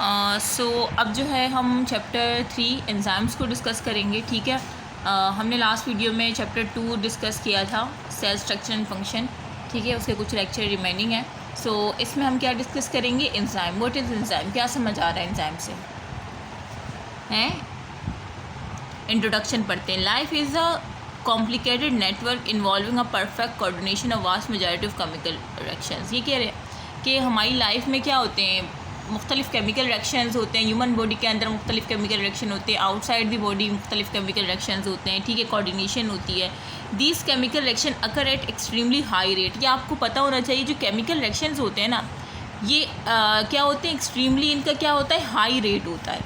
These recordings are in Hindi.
अब जो है हम चैप्टर 3 एंजाइम्स को डिस्कस करेंगे। ठीक है, हमने लास्ट वीडियो में चैप्टर 2 डिस्कस किया था, सेल स्ट्रक्चर एंड फंक्शन। ठीक है, उसके कुछ लेक्चर रिमेनिंग है। इसमें हम क्या डिस्कस करेंगे, एंजाइम। व्हाट इज़ एंजाइम, क्या समझ आ रहा है एंजाइम से, हैं? इंट्रोडक्शन पढ़ते हैं। Life is a complicated network involving a perfect coordination of vast majority of chemical reactions. ये कह रहे हैं कि हमारी लाइफ में क्या होते हैं, मुख्तलिफ़ केमिकल रिएक्शंस होते हैं। ह्यूमन बॉडी के अंदर मुख्तलिफ़ केमिकल रिएक्शन होते हैं, आउटसाइड दी बॉडी मुख्तलिफ़ केमिकल रिएक्शंस होते हैं। ठीक है, कोऑर्डिनेशन होती है। These chemical reaction occur at extremely high rate. ये आपको पता होना चाहिए, जो केमिकल रिएक्शंस होते हैं ना, ये क्या होते हैं, एक्सट्रीमली इनका क्या होता है, हाई रेट होता है।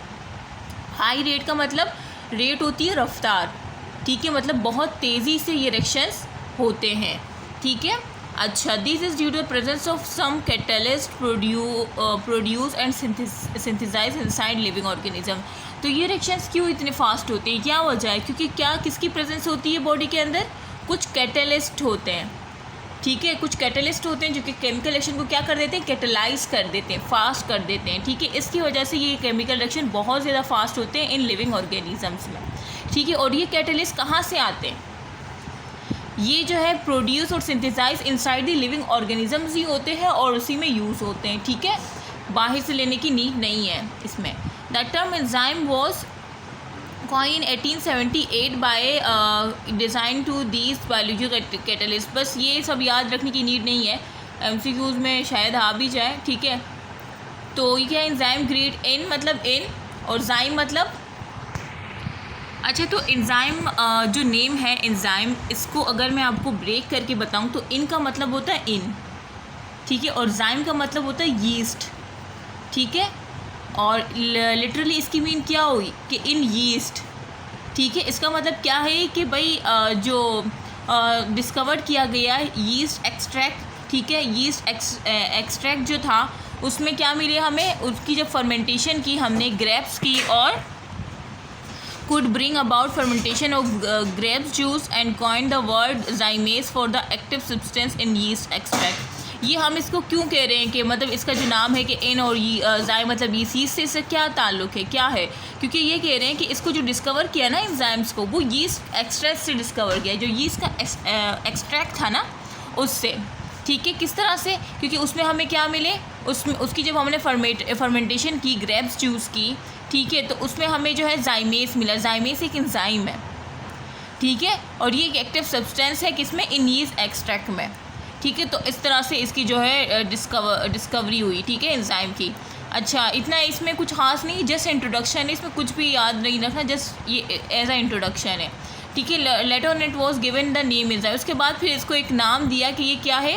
हाई रेट का मतलब रेट होती है रफ्तार। ठीक है, मतलब बहुत तेज़ी से ये रिएक्शंस होते हैं। ठीक है, अच्छा, this is due to the presence of some catalyst produce and synthesise inside living organism. तो ये रिएक्शंस क्यों इतने फास्ट होते हैं, क्या वजह है? क्योंकि क्या किसकी प्रेजेंस होती है बॉडी के अंदर, कुछ कैटलिस्ट होते हैं। ठीक है, कुछ कैटलिस्ट होते हैं जो कि केमिकल रिएक्शन को क्या कर देते हैं, कैटलाइज कर देते हैं, फास्ट कर देते हैं। ठीक है, इसकी वजह से ये केमिकल रिएक्शन बहुत ज़्यादा फास्ट होते हैं इन लिविंग ऑर्गेनिजम्स में। ठीक है, और ये कैटलिस्ट कहाँ से आते हैं, ये जो है प्रोड्यूस और synthesise inside the living organisms ही होते हैं और उसी में यूज़ होते हैं। ठीक है, बाहर से लेने की नीड नहीं है इसमें। The term enzyme was coin 1878 by design to these biological catalyst. बस ये सब याद रखने की नीड नहीं है, MCQs में शायद आ भी जाए। ठीक है, तो ये क्या, एंजाइम ग्रेड एन मतलब इन और जाइम मतलब, अच्छा, तो एंजाइम जो नेम है एंजाइम, इसको अगर मैं आपको ब्रेक करके बताऊं तो इन का मतलब होता है इन। ठीक है, और जाइम का मतलब होता है यीस्ट। ठीक है, और लिटरली इसकी मीन क्या हुई कि इन यीस्ट। ठीक है, इसका मतलब क्या है कि भाई जो डिस्कवर किया गया यीस्ट एक्सट्रैक्ट। ठीक है, यीस्ट एक्सट्रैक्ट जो था उसमें क्या मिले हमें, उसकी जब फर्मेंटेशन की हमने ग्रेप्स की और could bring about fermentation of grapes juice and coined the word zymase for the active substance in yeast extract। ये हम इसको क्यों कह रहे हैं कि मतलब इसका जो नाम है कि इन और जाइम मतलब यीस्ट से इसका क्या ताल्लुक़ है, क्या है? क्योंकि ये कह रहे हैं कि इसको जो डिस्कवर किया ना एंजाइम्स को, वो यीस्ट एक्सट्रैक्ट से डिस्कवर किया, जो यीस्ट का एक्सट्रैक्ट था ना उससे। ठीक है, किस तरह से, क्योंकि उसमें हमें क्या मिले, उसमें उसकी जब हमने फर्मेंटेशन की ग्रेप्स जूस की, ठीक है, तो उसमें हमें जो है जाइमेस मिला। जाइमेस एक एंजाइम है। ठीक है, और ये एक एक्टिव सब्सटेंस है किसमें, इन यीस्ट एक्सट्रैक्ट में। ठीक है, तो इस तरह से इसकी जो है डिस्कवरी हुई। ठीक है, एंजाइम की। अच्छा, इतना इसमें कुछ खास नहीं, जस्ट इंट्रोडक्शन है, इसमें कुछ भी याद नहीं रखना, जस्ट ये एज अ इंट्रोडक्शन है। ठीक है, later on it was given the name enzyme. उसके बाद फिर इसको एक नाम दिया कि ये क्या है,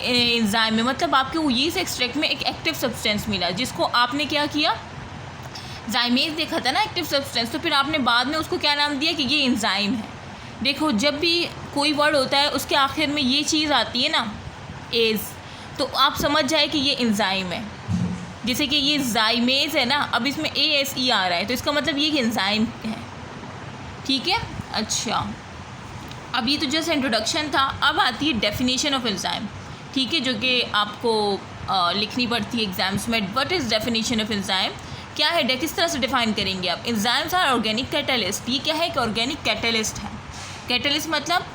एंजाइम है। मतलब आपके वो यीस्ट एक्सट्रैक्ट में एक एक्टिव सब्सटेंस मिला जिसको आपने क्या किया, जाइमेज देखा था ना, एक्टिव सब्सटेंस, तो फिर आपने बाद में उसको क्या नाम दिया कि ये एंजाइम है। देखो, जब भी कोई वर्ड होता है उसके आखिर में ये चीज़ आती है ना, एज, तो आप समझ जाए कि ये एंजाइम है। जैसे कि ये जाइमेज है ना, अब इसमें ASE आ रहा है, तो इसका मतलब ये एंजाइम है। ठीक है, अच्छा, अब ये तो जस्ट इंट्रोडक्शन था। अब आती है डेफिनेशन ऑफ एंजाइम। ठीक है, जो कि आपको लिखनी पड़ती है एग्जाम्स में। What is definition of enzyme, क्या है, किस तरह से डिफाइन करेंगे आप? Enzymes are organic catalyst. ये क्या है, एक ऑर्गेनिक कैटलिस्ट है। कैटलिस्ट मतलब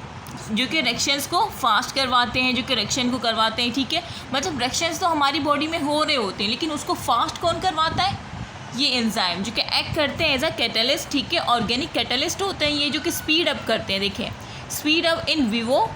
जो कि रिएक्शंस को फास्ट करवाते हैं, जो कि रिएक्शन को करवाते हैं। ठीक है, मतलब रिएक्शंस तो हमारी बॉडी में हो रहे होते हैं, लेकिन उसको फास्ट कौन करवाता है, ये एंजाइम, जो कि एक्ट करते हैं एज अ कैटलिस्ट। ठीक है, ऑर्गेनिक कैटलिस्ट होते हैं ये, जो कि स्पीड अप करते हैं। देखें, स्पीड अप इन विवो,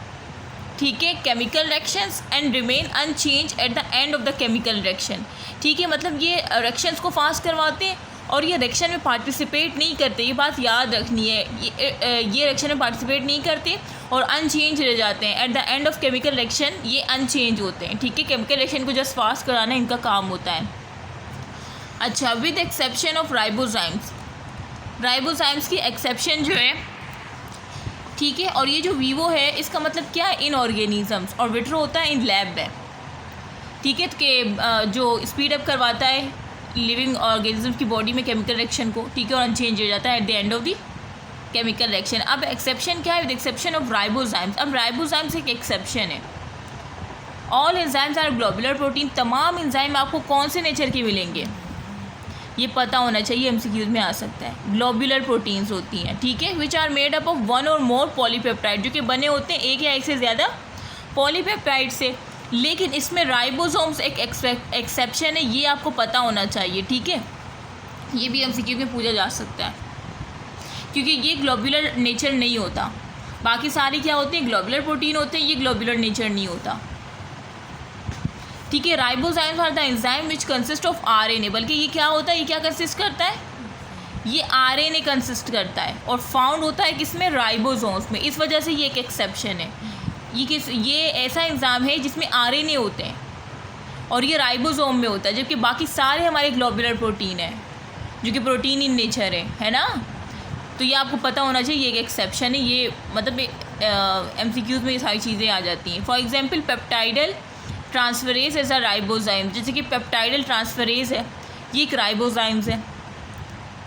ठीक है, chemical reactions and remain unchanged at the end of the chemical reaction. ठीक है, मतलब ये रिएक्शंस को फास्ट करवाते हैं और ये रिएक्शन में पार्टिसिपेट नहीं करते, ये बात याद रखनी है। ये रिएक्शन में पार्टिसिपेट नहीं करते और अनचेंज रह जाते हैं। Eight the end of chemical reaction ये अनचेंज होते हैं। ठीक है, केमिकल रिएक्शन को जस्ट फास्ट कराना इनका काम होता है। अच्छा, with exception of ribozymes, ribozymes की एक्सेप्शन जो है। ठीक है, और ये जो वीवो है इसका मतलब क्या है, इन ऑर्गेनिजम्स, और विट्रो होता है इन लैब है। ठीक है, कि जो स्पीड अप करवाता है लिविंग ऑर्गेनिज्म की बॉडी में केमिकल रिएक्शन को। ठीक है, और अनचेंज हो जाता है at the end of the chemical reaction. अब एक्सेप्शन क्या है, विद एक्सेप्शन ऑफ राइबोजाइम्स। अब राइबोजाइम्स एक एक्सेप्शन है। All enzymes are globular protein. तमाम एंजाइम आपको कौन से नेचर के मिलेंगे, ये पता होना चाहिए, एमसीक्यूज में आ सकता है। ग्लोबुलर प्रोटीन्स होती हैं, ठीक है, which are made up of one or more polypeptide, जो कि बने होते हैं एक या एक से ज़्यादा पॉलीपेप्टाइड से। लेकिन इसमें राइबोसोम्स एक एक्सेप्शन है, ये आपको पता होना चाहिए, ठीक है। ये भी एमसीक्यू में पूछा जा सकता है, क्योंकि ये ग्लोबुलर नेचर नहीं होता। बाकी सारी क्या होते हैं, ग्लोबुलर प्रोटीन होते हैं, ये ग्लोबुलर नेचर नहीं होता, ठीक है। Ribozymes are the enzyme which consist of RNA, बल्कि ये क्या होता है, ये क्या कंसिस्ट करता है, ये आरएनए कंसिस्ट करता है और फाउंड होता है किसमें, राइबोसोम्स में। इस वजह से ये एक एक्सेप्शन है। ये ऐसा एंजाइम है जिसमें आरएनए होते हैं और ये राइबोसोम में होता है, जबकि बाकी सारे हमारे ग्लोबुलर प्रोटीन है जो कि प्रोटीन इन नेचर है ना। तो ये आपको पता होना चाहिए, ये एक एक्सेप्शन है। ये मतलब एमसीक्यूज में ये सारी चीज़ें आ जाती हैं। For example peptidyl transferase as a ribozyme, जैसे कि पेप्टाइडल ट्रांसफरेज है, ये एक राइबोजाइम्स है।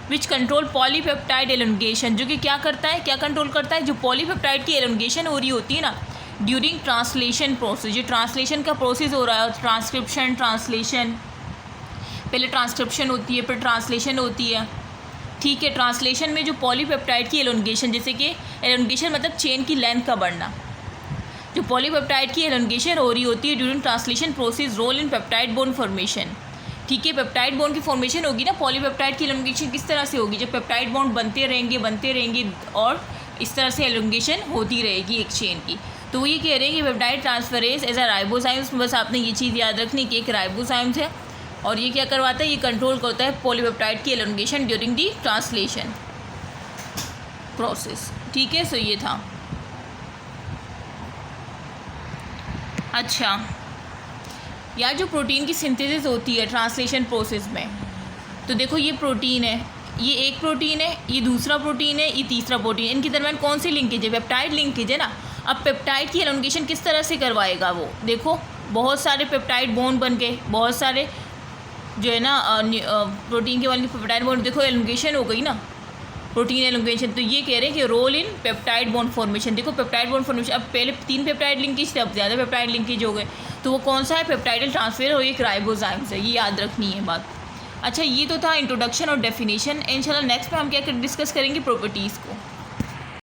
विच कंट्रोल पॉलीपेप्टाइड एलोंगेशन, जो कि क्या करता है, क्या कंट्रोल करता है, जो पॉलीपेप्टाइड की एलोंगेशन हो रही होती है ना ड्यूरिंग ट्रांसलेशन प्रोसेस, जो ट्रांसलेशन का प्रोसेस हो रहा है, ट्रांसक्रिप्शन, ट्रांसलेशन, पहले ट्रांसक्रिप्शन होती है फिर ट्रांसलेशन होती है, ठीक है। ट्रांसलेशन में जो पॉलीपेप्टाइड की एलोंगेशन, जैसे कि एलोंगेशन मतलब चेन की लेंथ का बढ़ना, जो पॉलीपेप्टाइड की एलोंगेशन हो रही होती है during translation process role in peptide bond formation, ठीक है। पेप्टाइड बॉन्ड की फॉर्मेशन होगी ना, पॉलीपेप्टाइड की एलोंगेशन किस तरह से होगी, जब पेप्टाइड बॉन्ड बनते रहेंगे और इस तरह से एलोंगेशन होती रहेगी एक चेन की। तो वो ये कह रहे हैं कि peptide transferase as a ribozymes, बस आपने ये चीज़ याद रखनी कि एक राइबोजाइम्स है और ये क्या करवाता है, ये कंट्रोल करता है पॉलीपेप्टाइड की elongation during the translation process, ठीक है। सो ये था। अच्छा यार, जो प्रोटीन की सिंथेसिस होती है ट्रांसलेशन प्रोसेस में, तो देखो ये प्रोटीन है, ये एक प्रोटीन है, ये दूसरा प्रोटीन है, ये तीसरा प्रोटीन है, इनके दरम्यान कौन सी लिंकेज है, पेप्टाइड लिंकेज है ना। अब पेप्टाइड की एलोंगेशन किस तरह से करवाएगा वो, देखो बहुत सारे पेप्टाइड बॉन्ड बन के, बहुत सारे जो है ना प्रोटीन के वाले पेप्टाइड बॉन्ड, देखो एलोंगेशन हो गई ना, प्रोटीन एलोंगेशन। तो ये कह रहे हैं कि role in peptide bond formation, देखो पेप्टाइड बॉन्ड फॉर्मेशन, अब पहले 3 पेप्टाइड लिंकेज थे, अब ज़्यादा पेप्टाइड लिंकेज हो गए, तो वो कौन सा है, पेप्टाइडल ट्रांसफर और एक राइबोजाइम्स है, ये याद रखनी है बात। अच्छा ये तो था इंट्रोडक्शन और डेफिनेशन। इंशाल्लाह नेक्स्ट में हम क्या डिस्कस करेंगे, प्रॉपर्टीज़ को।